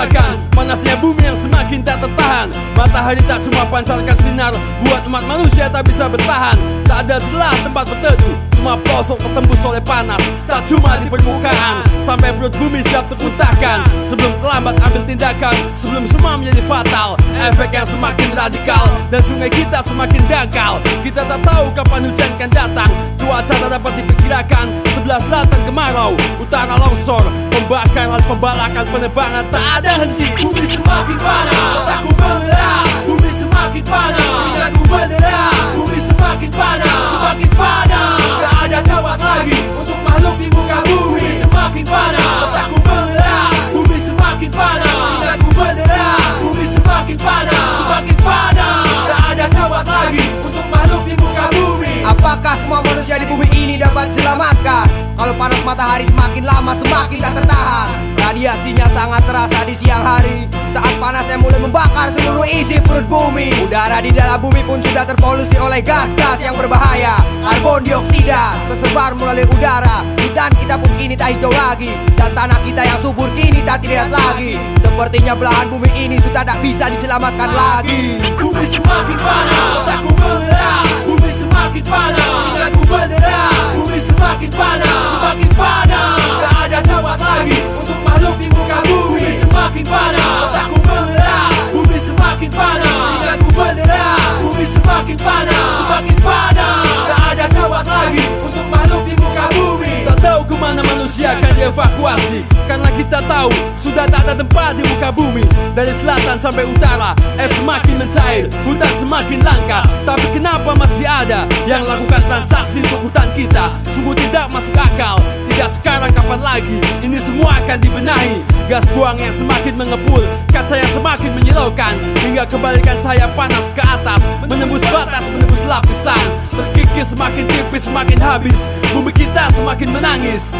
merasakan panasnya bumi yang semakin tak tertahan. Matahari tak cuma pancarkan sinar buat umat manusia tak bisa bertahan. Tak ada celah tempat berteduh, semua pelosok tertembus oleh panas. Tak cuma di permukaan, sampai perut bumi siap termuntahkan. Sebelum terlambat ambil tindakan, sebelum semua menjadi fatal. Efek yang semakin radikal dan sungai kita semakin dangkal. Kita tak tahu kapan hujan akan datang, cuaca tak dapat diperkirakan. Sebelah selatan kemarau, utara longsor, pembakaran, pembalakan, penerbangan tak ada henti. Bumi semakin panas, otakku mengerah. Bumi semakin panas, pikiranku menderah. Bumi semakin panas, semakin panas. Tak ada tempat lagi untuk makhluk di muka bumi. Bumi semakin panas, otakku mengerah. Bumi semakin panas, pikiranku menderah. Bumi semakin panas, semakin panas. Tak ada tempat lagi untuk makhluk di muka bumi. Apakah semua manusia di bumi ini dapat diselamatkan? Kalau panas matahari semakin lama semakin tak tertahan. Radiasinya sangat terasa di siang hari saat panasnya mulai membakar seluruh isi perut bumi. Udara di dalam bumi pun sudah terpolusi oleh gas-gas yang berbahaya. Karbon dioksida tersebar melalui udara. Hutan kita pun kini tak hijau lagi, dan tanah kita yang subur kini tak terlihat lagi. Sepertinya belahan bumi ini sudah tak bisa diselamatkan lagi. Bumi semakin panas, otakku mengerah. Bumi semakin panas, pikiranku menderah. Bumi semakin panas, semakin panas. Tak ada tempat lagi untuk makhluk di muka bumi. Bumi semakin panas, otakku mengerah. Bumi semakin panas, pikiranku menderah. Bumi semakin panas, semakin panas. Tak ada tempat lagi untuk makhluk di muka bumi. Tak tahu kemana manusia akan dievakuasi, karena kita tahu sudah tak ada tempat di muka bumi. Dari selatan sampai utara, es semakin mencair, hutan semakin langka. Tapi kenapa masih ada yang lakukan transaksi untuk hutan kita? Sungguh tidak masuk akal. Tidak sekarang, kapan lagi? Ini semua akan dibenahi. Gas buang yang semakin mengepul, kaca yang semakin menyilaukan, hingga kembalikan cahaya panas ke atas, menembus batas, menembus lapisan. Terkikis semakin tipis, semakin habis, bumi kita semakin menangis.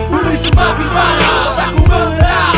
Bumi semakin panas, otakku mengerah.